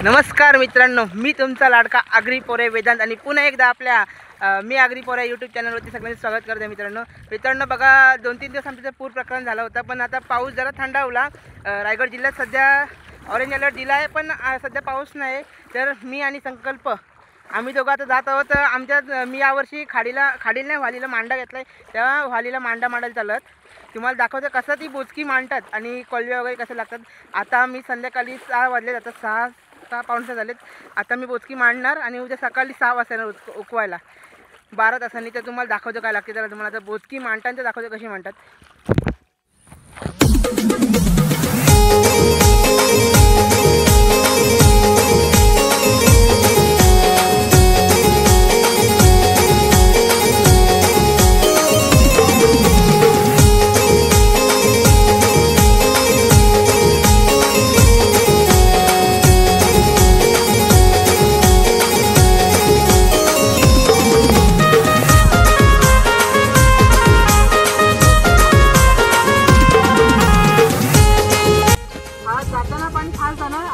नमस्कार मित्रांनो, मी तुमचा लाडका आगरी पोरे वेदांत आणि पुन्हा एकदा आपल्या मी आगरी पोरे यूट्यूब चॅनलवरती सगळ्यांचे स्वागत करते। मित्रांनो बघा 2-3 दिवस आमचं पूर प्रकरण झालं होतं, पण आता पाऊस जरा थंडावला। रायगड जिल्ह्यात सध्या ऑरेंज अलर्ट दिला आहे, पण सध्या पाऊस नाही। तर मी आणि संकल्प आम्ही दोघं आता जात आहोत। आमच्या मी यावर्षी खाडीला नाही वालीला मांडा घेतला आहे, तेव्हा वालीला मांडा मांडायला चालत तुम्हाला दाखवतो कसं ती बोचकी मांडतात आणि कोलवे वगैरे कसं लागतात। आता मी संध्याकाळी 6 वाजले, आता 6 पाऊण 6 झालेत। आता मी बोचकी मांडणार आणि उद्या सकाळी 6 वाजता उकवायला 12 तासांनी। तर तुम्हाला दाखवतो काय लागते, तर तुम्हाला आता बोचकी मांडताना दाखवतो कशी मांडतात।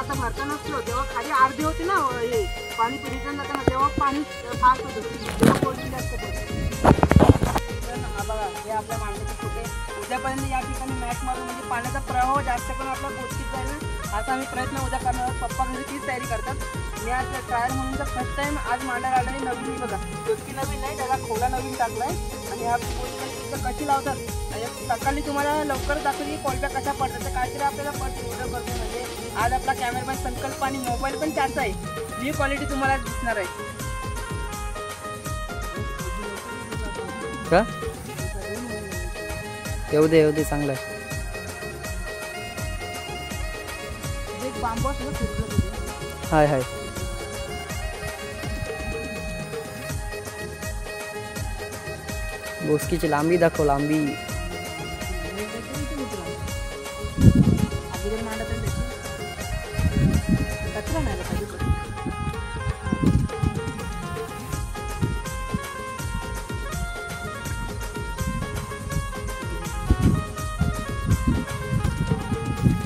आता भरताना तेव्हा खाली अर्धी होती ना, हे पाणी पिढीतून जाताना तेव्हा पाणी फास्ट होतं, तेव्हा कोल्डी जास्त बघा हे आपल्या मांडीचे छोटे उद्यापर्यंत या ठिकाणी मॅच मारून म्हणजे पाण्याचा प्रवाह जास्त करून आपला बोचकीत जाईल असा आम्ही प्रयत्न उद्या करणार आहोत। पप्पा घरी तीच तयारी करतात। मी आज ट्रायल म्हणून तर फर्स्ट टाइम आज मांडायला आला आहे। नवीन बघा, बोचकी नवीन नाही, त्याला खोला नवीन टाकला आहे आणि ह्या बोचकी कशी लावतात सकाळी तुम्हाला लवकर दाखवली कोलब्या कशा पडतात। तर काहीतरी आपल्याला पडते व्हिडिओ करतो म्हणजे आज आपला कॅमेरामॅन संकल्प आणि मोबाईल पण त्याचा आहे, ही क्वालिटी तुम्हाला दिसणार आहे का? येऊ दे चांगलं आहे। एक बांबू असं हाय हाय बोचकीची लांबी दाखव, लांबी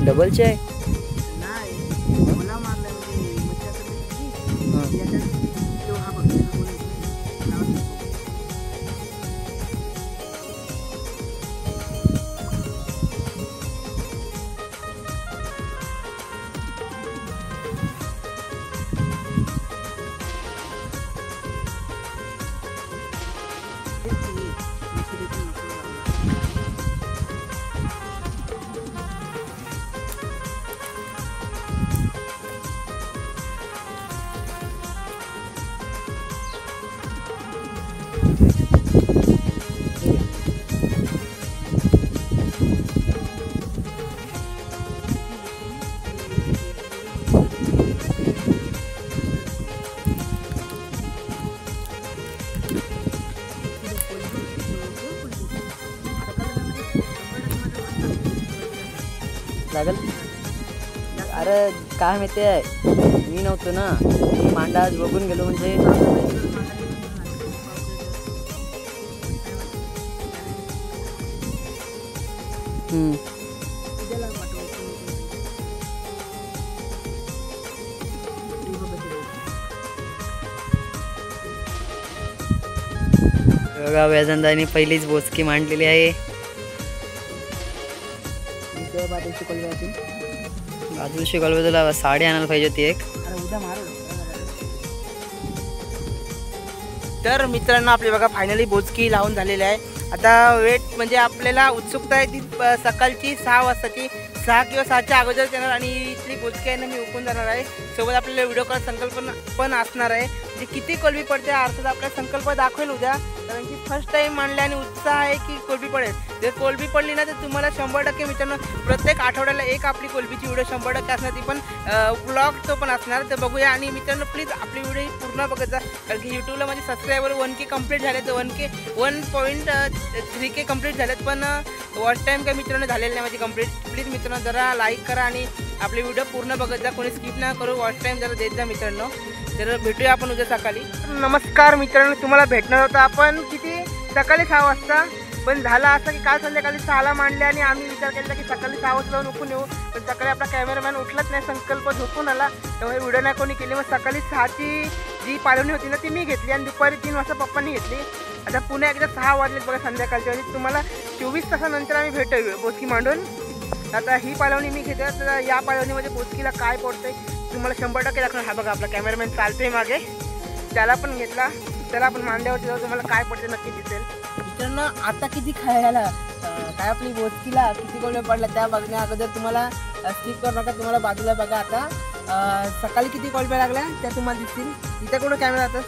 डबलचे आहे नाही, मला मारलं लागल। अरे काय माहिती आहे, मी नव्हतो ना, मी मांडा आज बघून गेलो म्हणजे बघा वेदांताने पहिलीच बोचकी मांडलेली आहे। बाजूला कळवे तुला साडी आणायला पाहिजे होती एक। तर मित्रांनो आपली बघा फायनली बोचकी लावून झालेली आहे। आता वेट म्हणजे आपल्याला उत्सुकता आहे ती सकाळची 6 वाजताची, 6 किंवा 6च्या अगोदर येणार आणि इथली बोचकी आहे ना मी उकून जाणार आहे। सोबत आपल्याला व्हिडिओ कॉल संकल्पना पण असणार आहे, म्हणजे किती कोलबी पडते अर्थात आपला संकल्प दाखवेल उद्या, कारण की फर्स्ट टाइम मांडले आणि उत्साह आहे की कोलबी पडेल। जर कोलबी पडली ना तर तुम्हाला 100% मित्रांनो प्रत्येक आठवड्याला एक आपली कोलबीची व्हिडिओ 100% असणार, ती पण व्लॉग तो पण असणार। तर बघूया आणि मित्रांनो प्लीज आपली व्हिडिओ पूर्ण बघत जा, कारण की यूट्यूबला माझे सबस्क्रायबर 1K कंप्लीट झाले, तर 1.3K कंप्लीट झालेत, पण वॉच टाईम काय मित्रांनो झालेलं नाही माझी कंप्लीट। प्लीज मित्रांनो जरा लाईक करा आणि आपली व्हिडिओ पूर्ण बघत जा, कोणी स्किप ना करू, वॉच टाईम जरा देत जा मित्रांनो। तर भेटूया आपण उद्या सकाळी। नमस्कार मित्रांनो, तुम्हाला भेटणार होतं आपण किती सकाळी 6 वाजता पण झालं असं की काल संध्याकाळी 6ला मांडले आणि आम्ही विचार केला की सकाळी 6 वाजता जाऊन उठून येऊ, पण सकाळी आपला कॅमेरामॅन उठलाच नाही, संकल्प झोपून आला, त्यामुळे व्हिडिओ नाही कोणी केली. मग सकाळी 6ची जी पाळवणी होती ना ती मी घेतली आणि दुपारी 3 वाजता पप्पांनी घेतली. आता पुन्हा एकदा 6 वाजलेत बघा संध्याकाळचे आणि तुम्हाला 24 तासानंतर आम्ही भेटू बोचकी मांडून. आता ही पाळवणी मी घेते, तर या पाळवणीमध्ये बोचकीला काय पडतंय तुम्हाला 100% दाखवणार. हा बघा आपला कॅमेरामॅन चालतोय मागे, त्याला पण घेतला. त्याला आपण मांड्यावरती जाऊ, तुम्हाला काय पडते नक्की दिसेल. मित्रांनो आता किती खायला काय आपली बोचकीला किती गोळे पडला त्या बघण्या अगोदर तुम्हाला स्किप करू नका, तुम्हाला बाजूला बघा. आता सकाळी किती कॉलब्या लागल्या त्या तुम्हाला दिसतील. इथे कुठं कॅमेरा जातात.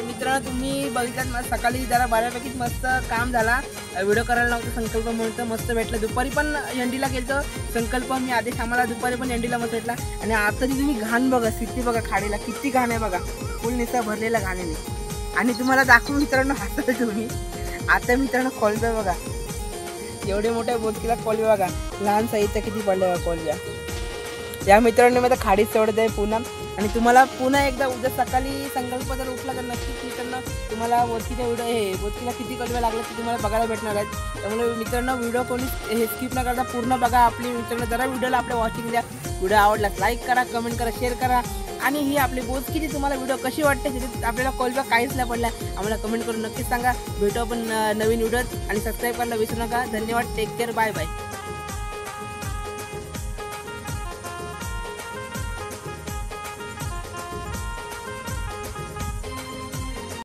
मित्रांनो तुम्ही बघितलात मग सकाळी जरा बऱ्यापैकी मस्त काम झाला, व्हिडिओ करायला नव्हतं संकल्प म्हणून मस्त भेटलं. दुपारी पण एंडीला गेलो संकल्प मी आदेश, आम्हाला दुपारी पण एंडीला मस्त भेटला. आणि आता जी तुम्ही घाण बघा किती बघा खाडीला किती घाण आहे बघा, फुल निसा भरलेला घाणीने. आणि तुम्हाला दाखवून मित्रांनो हसता तुम्ही. आता मित्रांनो कॉलब्या बघा, एवढे मोठ्या बोचकीला कॉलब्या बघा, लहान साईजच्या किती पडल्या बघा कॉलब्या. या मित्रांनो मी आता खाडीत सोडत आहे पुन्हा. आणि तुम्हाला पुन्हा एकदा उद्या सकाळी संकल्प जर उठला तर नक्कीच मित्रांनो तुम्हाला बोचकीच्या बोचकीला किती कॉलब्या लागल्या ते तुम्हाला बघायला भेटणार आहेत. त्यामुळे मित्रांनो व्हिडिओ कोणी हे स्किप न करता पूर्ण बघा. आपली मित्रांनो जरा व्हिडिओला आपल्या वॉचिंग द्या. व्हिडिओ आवडला लाईक करा, कमेंट करा, शेअर करा. आणि ही आपली बोचकीची तुम्हाला व्हिडिओ कशी वाटते त्याच्यात आपल्याला कॉलब्या काहीच नाही पडल्या आम्हाला कमेंट करून नक्कीच सांगा. भेटू आपण नवीन व्हिडिओत आणि सबस्क्राईब करायला विसरू नका. धन्यवाद. Take care. Bye bye.